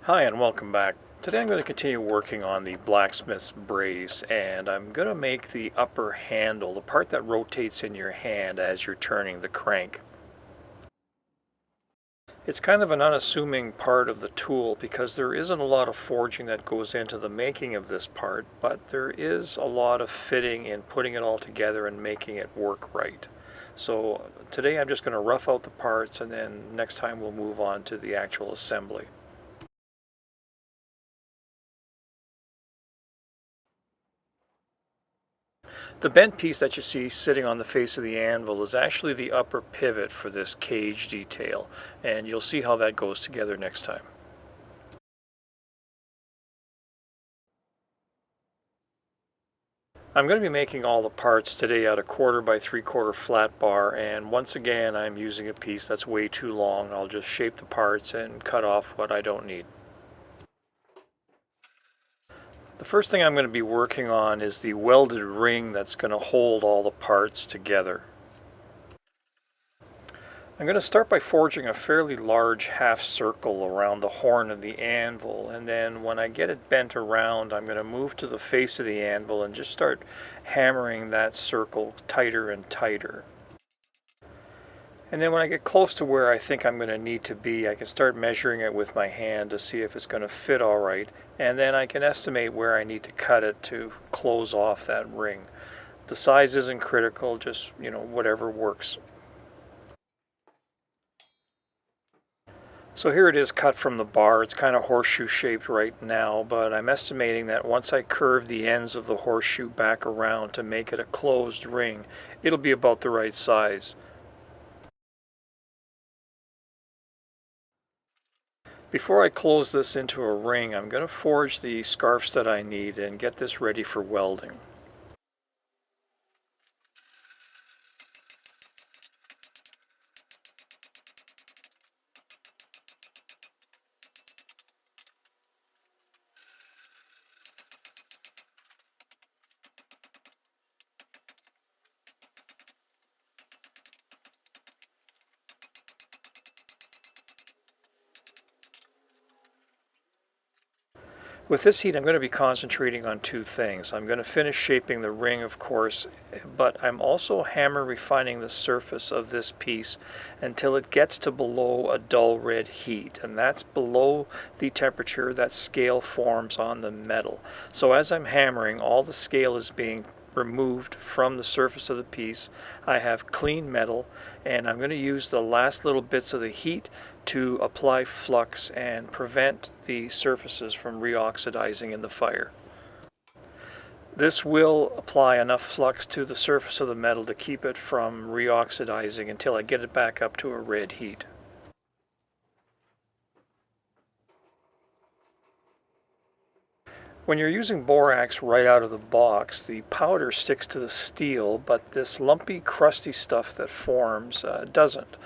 Hi and welcome back. Today I'm going to continue working on the blacksmith's brace, and I'm going to make the upper handle, the part that rotates in your hand as you're turning the crank. It's kind of an unassuming part of the tool because there isn't a lot of forging that goes into the making of this part, but there is a lot of fitting and putting it all together and making it work right. So today I'm just going to rough out the parts, and then next time we'll move on to the actual assembly. The bent piece that you see sitting on the face of the anvil is actually the upper pivot for this cage detail, and you'll see how that goes together next time. I'm going to be making all the parts today out of 1/4 by 3/4 flat bar, and once again I'm using a piece that's way too long. I'll just shape the parts and cut off what I don't need. The first thing I'm going to be working on is the welded ring that's going to hold all the parts together. I'm going to start by forging a fairly large half circle around the horn of the anvil, and then when I get it bent around, I'm going to move to the face of the anvil and just start hammering that circle tighter and tighter. And then when I get close to where I think I'm going to need to be, I can start measuring it with my hand to see if it's going to fit all right, and then I can estimate where I need to cut it to close off that ring. The size isn't critical, just, whatever works. So here it is cut from the bar. It's kind of horseshoe shaped right now, but I'm estimating that once I curve the ends of the horseshoe back around to make it a closed ring, it'll be about the right size. Before I close this into a ring, I'm going to forge the scarves that I need and get this ready for welding. With this heat, I'm going to be concentrating on two things. I'm going to finish shaping the ring, of course, but I'm also hammer refining the surface of this piece until it gets to below a dull red heat, and that's below the temperature that scale forms on the metal. So as I'm hammering, all the scale is being removed from the surface of the piece. I have clean metal, and I'm going to use the last little bits of the heat to apply flux and prevent the surfaces from reoxidizing in the fire. This will apply enough flux to the surface of the metal to keep it from reoxidizing until I get it back up to a red heat. When you're using borax right out of the box, the powder sticks to the steel, but this lumpy, crusty stuff that forms doesn't.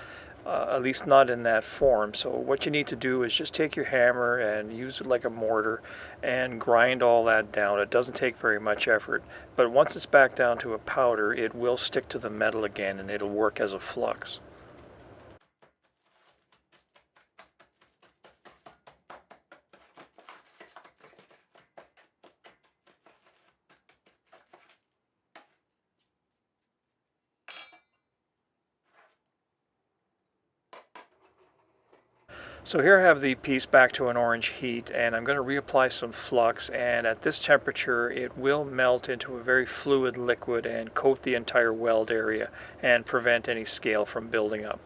At least not in that form. So what you need to do is just take your hammer and use it like a mortar and grind all that down. It doesn't take very much effort, but once it's back down to a powder, it will stick to the metal again and it'll work as a flux. So here I have the piece back to an orange heat, and I'm going to reapply some flux, and at this temperature it will melt into a very fluid liquid and coat the entire weld area and prevent any scale from building up.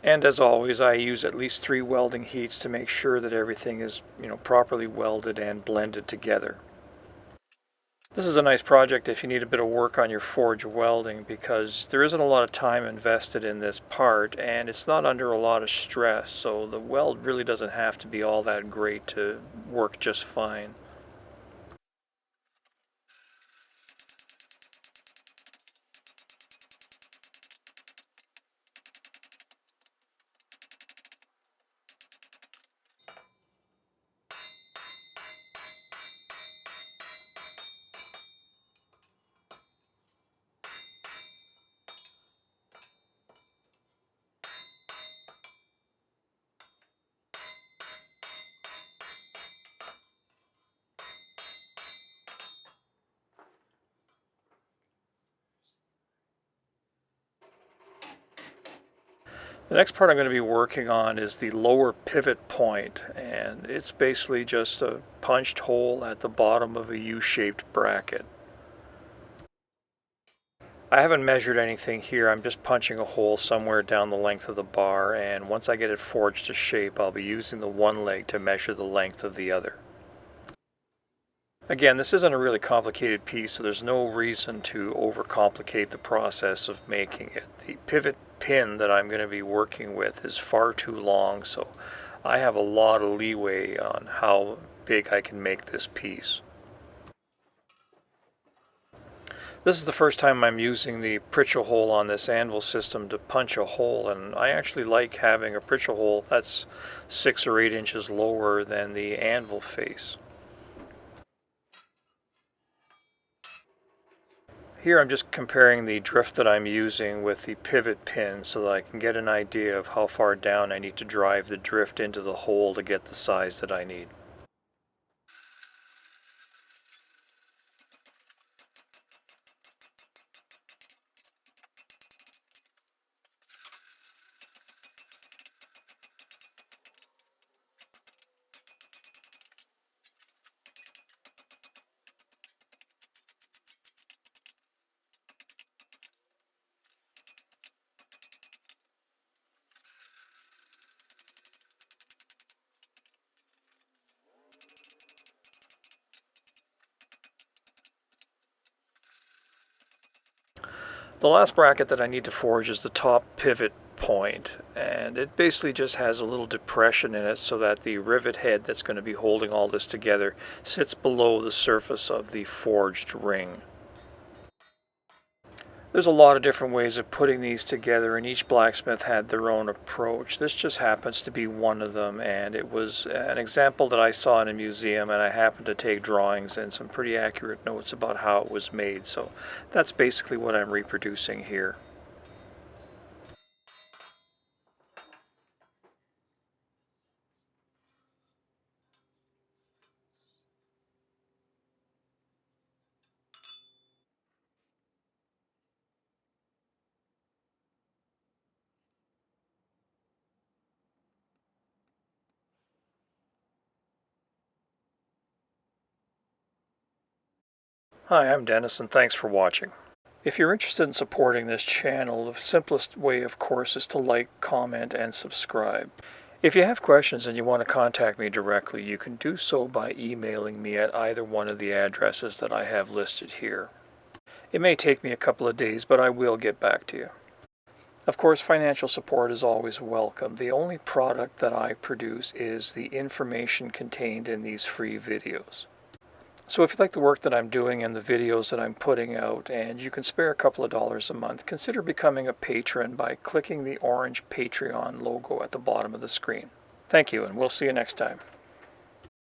And as always, I use at least 3 welding heats to make sure that everything is, properly welded and blended together. This is a nice project if you need a bit of work on your forge welding, because there isn't a lot of time invested in this part and it's not under a lot of stress, so the weld really doesn't have to be all that great to work just fine. The next part I'm going to be working on is the lower pivot point, and it's basically just a punched hole at the bottom of a U-shaped bracket. I haven't measured anything here, I'm just punching a hole somewhere down the length of the bar, and once I get it forged to shape, I'll be using the one leg to measure the length of the other. Again, this isn't a really complicated piece, so there's no reason to overcomplicate the process of making it. The pivot pin that I'm going to be working with is far too long, so I have a lot of leeway on how big I can make this piece. This is the first time I'm using the Pritchel hole on this anvil system to punch a hole, and I actually like having a Pritchel hole that's 6 or 8 inches lower than the anvil face. Here I'm just comparing the drift that I'm using with the pivot pin so that I can get an idea of how far down I need to drive the drift into the hole to get the size that I need. The last bracket that I need to forge is the top pivot point, and it basically just has a little depression in it so that the rivet head that's going to be holding all this together sits below the surface of the forged ring. There's a lot of different ways of putting these together, and each blacksmith had their own approach. This just happens to be one of them, and it was an example that I saw in a museum, and I happened to take drawings and some pretty accurate notes about how it was made. So that's basically what I'm reproducing here. Hi, I'm Dennis, and thanks for watching. If you're interested in supporting this channel, the simplest way, of course, is to like, comment, and subscribe. If you have questions and you want to contact me directly, you can do so by emailing me at either one of the addresses that I have listed here. It may take me a couple of days, but I will get back to you. Of course, financial support is always welcome. The only product that I produce is the information contained in these free videos. So if you like the work that I'm doing and the videos that I'm putting out, and you can spare a couple of dollars a month, consider becoming a patron by clicking the orange Patreon logo at the bottom of the screen. Thank you, and we'll see you next time.